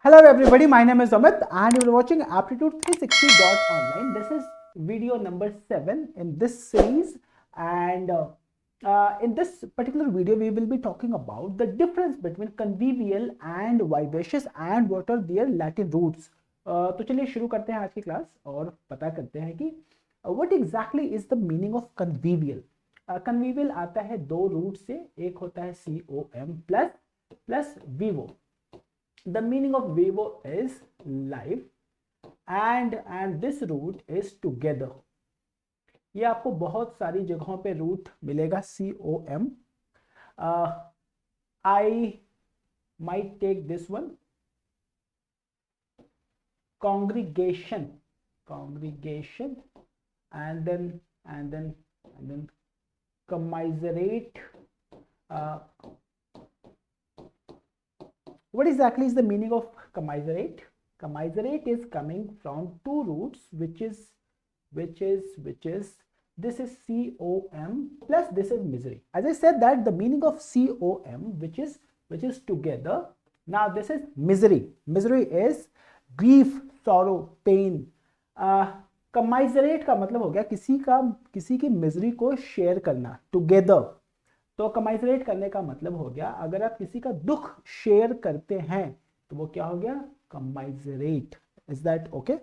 Hello everybody, my name is Amit and you are watching Aptitude 360.online. This is video number 7 in this series, and in this particular video we will be talking about the difference between convivial and vivacious and what are their Latin roots. तो चलिए शुरू करते हैं आज की class और पता करते हैं कि what exactly is the meaning of convivial. Convivial आता है दो रूट से, एक होता है COM plus vivo. The meaning of vivo is live and this root is together. ये आपको बहुत सारी जगहों पे रूट मिलेगा COM. I might take this one, congregation, and then commiserate. What exactly is the meaning of commiserate? Commiserate is coming from two roots, which is this is COM plus this is misery. As I said that the meaning of COM, which is together. Now this is misery. Misery is grief, sorrow, pain. Commiserate का मतलब हो गया किसी की misery को share करना, together. तो कमाइजरेट करने का मतलब हो गया अगर आप किसी का दुख शेयर करते हैं तो वो क्या हो गया, commiserate. Is that okay?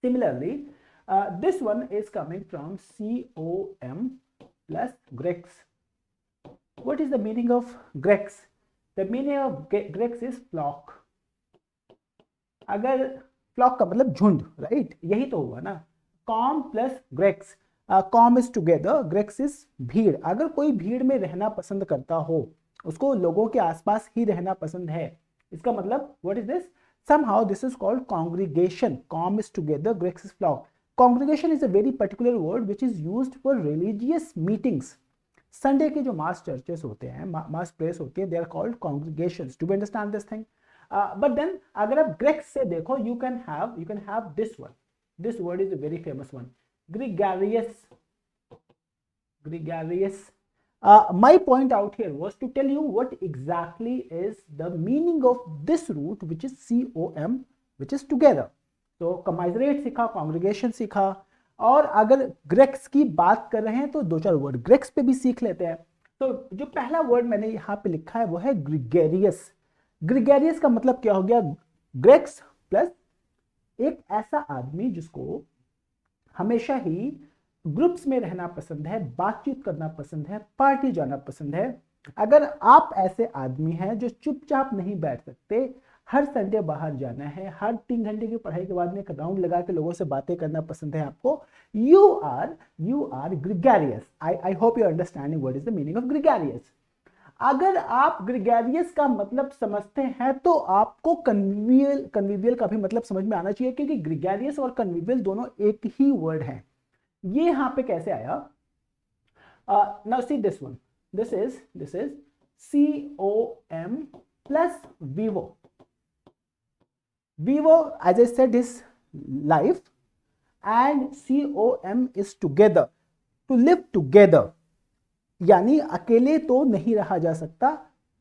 Similarly this one is coming from COM plus grex. What is the meaning of grex? The meaning of grex is flock. अगर फ्लॉक का मतलब झुंड, राइट? यही तो हुआ ना. Com plus grex. Com is together, grex is भीड़. अगर कोई भीड़ में रहना पसंद करता हो, उसको लोगों के आसपास ही रहना पसंद है, इसका मतलब what is this? somehow this is called congregation. Com is together, grex is flock. Congregation is a very particular word which is used for religious meetings. Sunday के जो मास चर्चेस होते हैं, मास प्रेस होती है, they are called congregations. Do we understand this thing? But then अगर आप grex से देखो, you can have this one. This word is a very famous one, gregarious. My point out here was to tell you what exactly is the meaning of this root, which is COM, which is together. तो commiserate सीखा, congregation सीखा, और अगर grex की बात कर रहे हैं तो दो चार वर्ड ग्रेक्स पे भी सीख लेते हैं. तो जो पहला वर्ड मैंने यहाँ पे लिखा है वो है ग्रिगेरियस. ग्रिगेरियस का मतलब क्या हो गया? ग्रेक्स प्लस एक ऐसा आदमी जिसको हमेशा ही ग्रुप्स में रहना पसंद है, बातचीत करना पसंद है, पार्टी जाना पसंद है. अगर आप ऐसे आदमी हैं जो चुपचाप नहीं बैठ सकते, हर संडे बाहर जाना है, हर 3 घंटे की पढ़ाई के बाद में एक राउंड लगा के लोगों से बातें करना पसंद है आपको, you are gregarious. I hope you understanding what is the meaning of gregarious. अगर आप ग्रिगेरियस का मतलब समझते हैं तो आपको कन्विवियल का भी मतलब समझ में आना चाहिए, क्योंकि ग्रिगेरियस और कन्विवियल दोनों एक ही वर्ड है. ये यहां पे कैसे आया? Now see this one. This is COM plus vivo. Vivo, as I said, is life and COM is together. To live together यानी अकेले तो नहीं रहा जा सकता,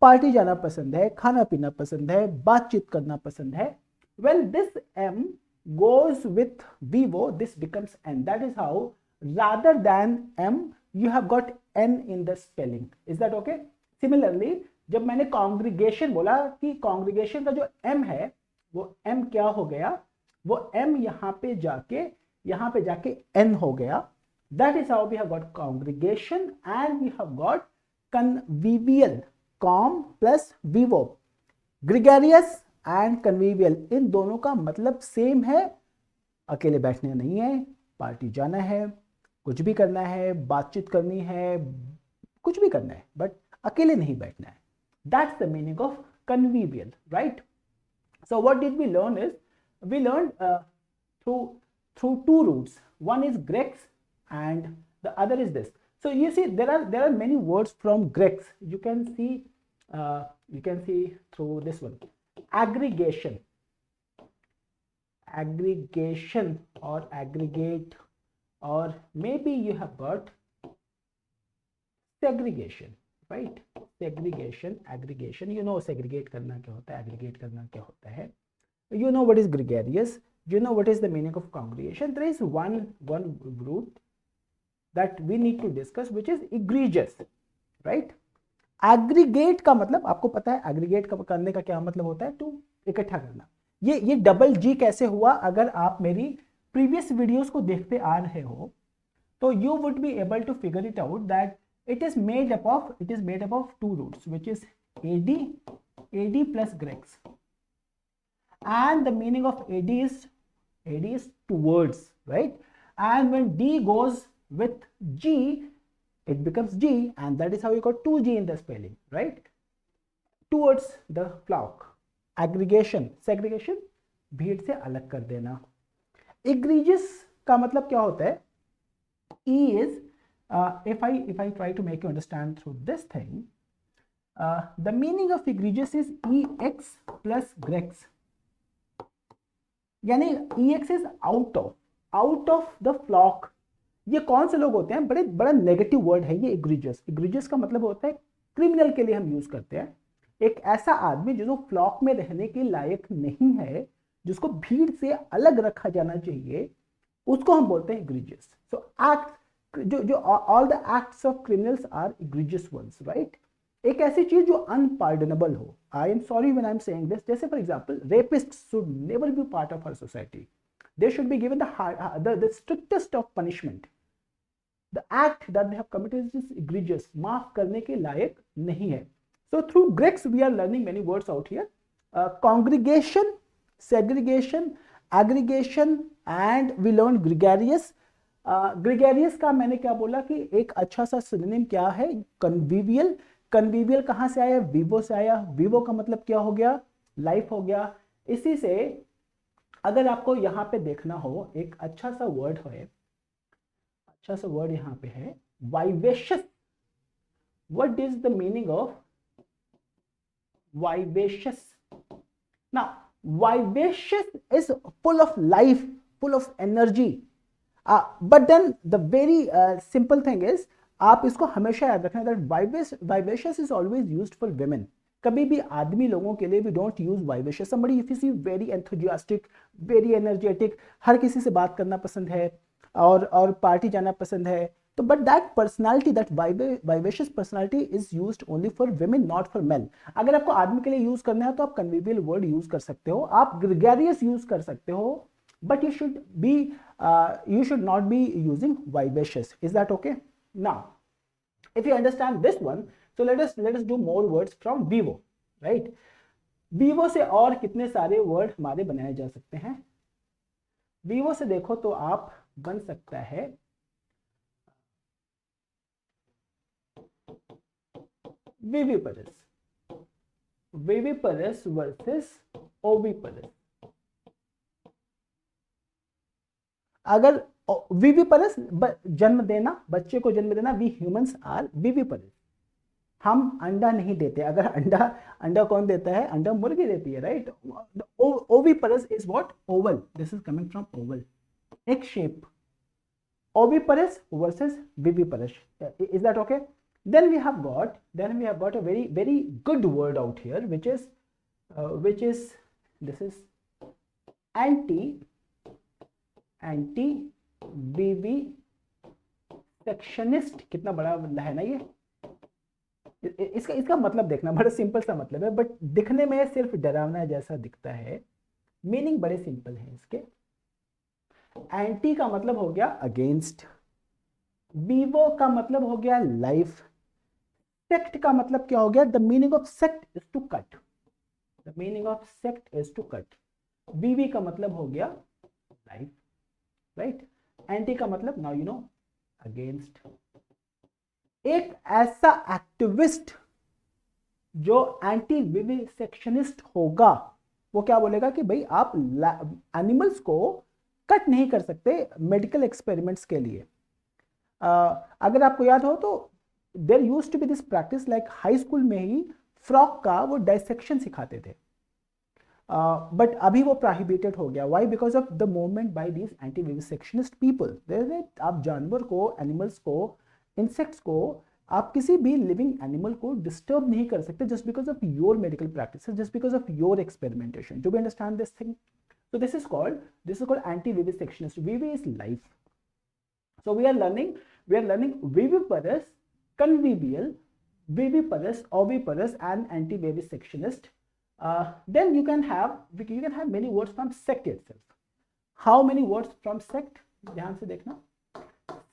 पार्टी जाना पसंद है, खाना पीना पसंद है, बातचीत करना पसंद है. When this M goes with vivo, this becomes N. That is how rather than M you have got N in the spelling. Is that okay? Similarly, जब मैंने congregation बोला कि congregation का जो M है वो M क्या हो गया? वो M यहाँ पे जाके N हो गया. That is how we have got congregation and we have got convivial. Com plus vivo. Gregarious and convivial, इन दोनों का मतलब सेम है. अकेले बैठना नहीं है, पार्टी जाना है, कुछ भी करना है, बातचीत करनी है, कुछ भी करना है, बट अकेले नहीं बैठना है. That's the meaning of convivial, right? So what did we learn is we learned through two roots. One is grex and the other is this. So you see there are many words from grex. You can see through this one, aggregation or aggregate, or maybe you have got segregation. Right, segregation, aggregation, you know segregate करना क्या होता है, aggregate करना क्या होता है, you know what is gregarious, you know what is the meaning of congregation. There is one root that we need to discuss which is egregious, right. Aggregate का मतलब आपको पता है, एग्रीगेट करने का क्या मतलब होता है, टू इकट्ठा करना। ये डबल जी कैसे हुआ, अगर आप मेरी प्रीवियस वीडियोस को देखते आ रहे हो तो you would be able to figure it out that it is made up of two roots, which is AD plus Grex, and the meaning of AD is towards, right, and when D goes with G it becomes G, and that is how you got 2G in the spelling, right, towards the flock. Aggregation, segregation, भीड़ से अलग कर देना। Egregious का मतलब क्या होता है, E is if I try to make you understand through this thing, the meaning of egregious is EX plus Grex, यानी EX is out of the flock। ये कौन से लोग होते हैं, बड़ा नेगेटिव वर्ड है ये egregious। egregious का मतलब होता है क्रिमिनल के लिए हम यूज करते हैं, एक ऐसा आदमी जो फ्लॉक में रहने के लायक नहीं है, जिसको भीड़ से अलग रखा जाना चाहिए, उसको हम बोलते हैं egregious। सो एक्ट जो all the acts of criminals are egregious ones, right. एक ऐसी चीज जो अनपार्डनेबल हो। I am sorry when I am saying this, जैसे for example rapist should never be part of our society, they should be given the strictest of punishment. The act that they have committed is egregious, माफ करने के लायक नहीं है। So through grex we are learning many words out here, congregation, segregation, aggregation, and we learn gregarious. Gregarious का मैंने क्या बोला कि एक अच्छा सा सिनोनिम क्या है, कन्विवियल। कन्विवियल कहाँ से आया, विवो से आया। विवो का मतलब क्या हो गया, लाइफ हो गया। इसी से अगर आपको यहाँ पे देखना हो, एक अच्छा सा वर्ड है, अच्छा सा वर्ड यहाँ पे है, vivacious. What is the meaning of vivacious? Now vivacious is full of life, full of energy. But then the very simple thing is, आप इसको हमेशा याद रखना that vivacious is always used for women. कभी भी आदमी लोगों के लिए we don't use vivacious. Somebody if you see very enthusiastic, very energetic, हर किसी से बात करना पसंद है और पार्टी जाना पसंद है, तो but that personality, that vivacious personality is used only for women, not for main. अगर आपको आदमी के लिए यूज करना है तो आप कन्विवियल वर्ड यूज कर सकते हो, आप ग्रेगरियस यूज कर सकते हो, but you should not be using vivacious. Is that okay? Now if you understand this one, so let us do more words from vivo, right? vivo से और कितने सारे वर्ड हमारे बनाए जा सकते हैं। vivo से देखो तो आप बन सकता है viviparous, viviparous versus oviparous। अगर विविपरस जन्म देना, बच्चे को जन्म देना, वी ह्यूमंस आर विविपरस। हम अंडा नहीं देते। अगर अंडा कौन देता है, अंडा मुर्गी देती है, right. Oviparous is what, oval, this is coming from oval, एक shape. Oviparous versus viviparous, is that okay? then we have got a very good word out here, which is this is anti vivisectionist। कितना बड़ा है ना ये। इसका मतलब देखना, बड़ा सिंपल सा मतलब है, बट दिखने में सिर्फ डरावना जैसा दिखता है। मीनिंग बड़े सिंपल है इसके। एंटी का मतलब हो गया अगेंस्ट, विवो का मतलब हो गया लाइफ, सेक्ट का मतलब क्या हो गया, the meaning of sect is to cut, the meaning of sect is to cut. Vivi का मतलब हो गया लाइफ, राइट। एंटी का मतलब नाउ यू नो अगेंस्ट। एक ऐसा एक्टिविस्ट जो एंटी विविसेक्शनिस्ट होगा, वो क्या बोलेगा कि भाई आप एनिमल्स को कट नहीं कर सकते मेडिकल एक्सपेरिमेंट्स के लिए। अगर आपको याद हो तो there used to be this practice, like high school में ही फ्रॉक का वो डाइसेक्शन सिखाते थे, बट अभी वो प्रोहिबिटेड हो गया। Why? Because of the movement by these anti vivisectionist people. आप जानवर को, एनिमल्स को, इंसेक्ट्स को आप किसी भी लिविंग एनिमल को डिस्टर्ब नहीं कर सकते just because of your medical practice, just because of your experimentation. Do we understand this thing? So this is called anti-vivisectionist. Vivi is life. So we are learning viviparous, convivial, viviparous, oviparous, and anti-vivisectionist. Then you can have many words from sect itself. How many words from sect? ध्यान से देखना.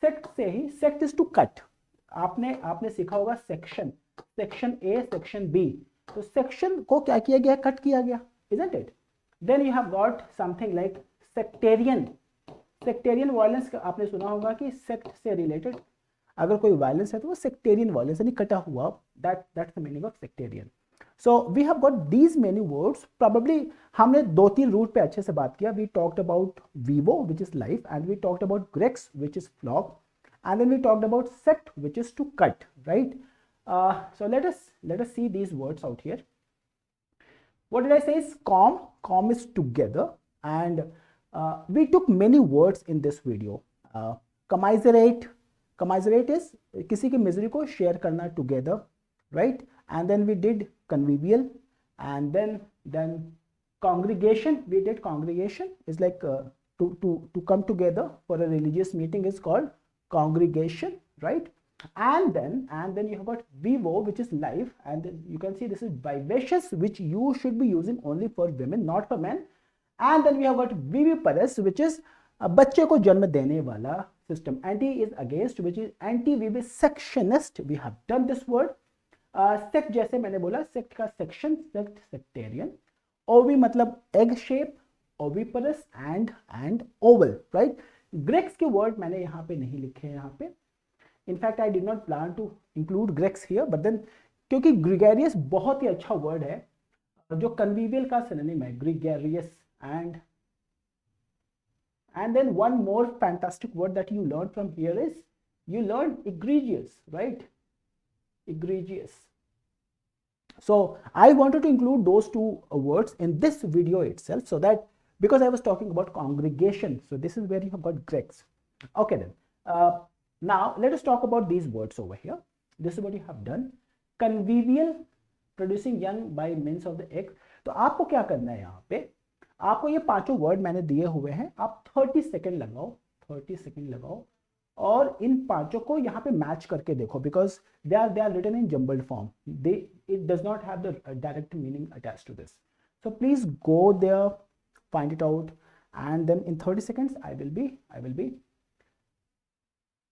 Sect से ही sect is to cut. आपने सीखा होगा section A, section B. तो section को क्या किया गया? कट किया गया, isn't it? Then you have got something like sectarian. Sectarian violence आपने सुना होगा कि sect से related अगर कोई violence है तो वो sectarian violence यानी कटा हुआ. That's the meaning of sectarian. So we have got these many words. Probably हमने 2-3 रूट पे अच्छे से बात किया. We talked about vivo, which is life, and we talked about grex, which is flock, and then we talked about sect, which is to cut, right? So let us see these words out here. What did I say is com is together, and we took many words in this video. Commiserate is किसी की misery को share करना together, right? And then we did convivial, and then congregation. We did congregation is like to come together for a religious meeting is called congregation, right? And then you have got vivo, which is life, and then you can see this is vivacious, which you should be using only for women, not for men. And then we have got viviparous, which is बच्चे को जन्म देने वाला system. Anti is against, which is anti-vivisectionist. We have done this word. Sect जैसे मैंने बोला, sect का section, sect sectarian. Ovi मतलब egg shape, oviparous and oval, right? Grex के word मैंने यहाँ पे नहीं लिखे हैं यहाँ पे. In fact, I did not plan to include grex here, but then क्योंकि gregarious बहुत ही अच्छा word है जो convivial का synonym है, gregarious. And then one more fantastic word that you learned from here is you learned egregious, right? Egregious. So I wanted to include those two words in this video itself, so that because I was talking about congregation, so this is where you have got grex. Okay then. Now let us talk about these words over here. This is what you have done. Convivial, producing young by means of the egg. तो आपको क्या करना है यहाँ पे? आपको ये पांचों वर्ड मैंने दिए हुए हैं. आप 30 सेकेंड लगाओ और इन पांचों को यहाँ पे मैच करके देखो, because they are written in jumbled form. It does not have the direct meaning attached to this. So please go there, find it out, and then in 30 seconds I will be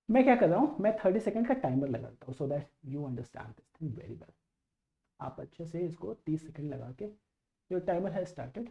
मैं क्या कर रहा हूँ, मैं 30 second का timer लगाता हूँ, so that you understand this thing very well. आप अच्छे से इसको 30 सेकेंड लगा के, your timer has started.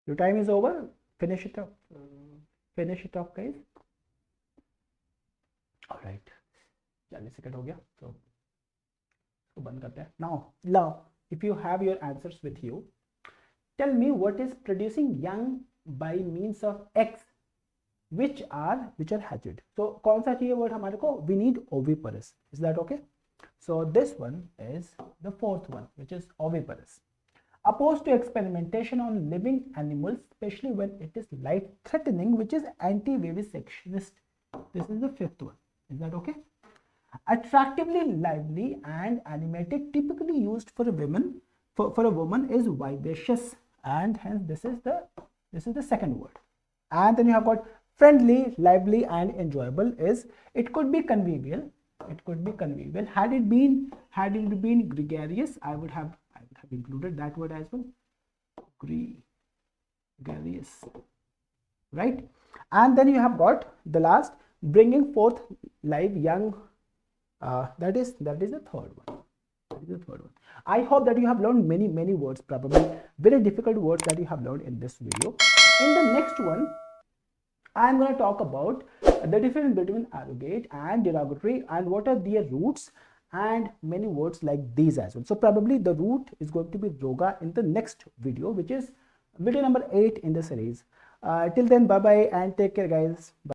Your time is over. Finish it up. Guys. All right. 40 second हो गया, तो इसको बंद करते हैं. Now, if you have your answers with you, tell me what is producing young by means of eggs which are hatched. So कौन सा चाहिए word हमारे को? We need oviparous. Is that okay? So this one is the fourth one, which is oviparous. Opposed to experimentation on living animals, especially when it is life-threatening, which is anti-vivisectionist. This is the fifth one. Is that okay? Attractively lively and animated, typically used for a woman. For a woman is vivacious, and hence this is the second word. And then you have got friendly, lively, and enjoyable. It could be convivial. Had it been gregarious, I would have included that word as well. Gregarious, right? And then you have got the last, bringing forth live young. That is the third one. I hope that you have learned many words, probably very difficult words that you have learned in this video. In the next one, I'm going to talk about the difference between arrogate and derogatory and what are their roots and many words like these as well. So probably the root is going to be roga in the next video, which is video number 8 in the series. Till then, bye bye and take care, guys. Bye.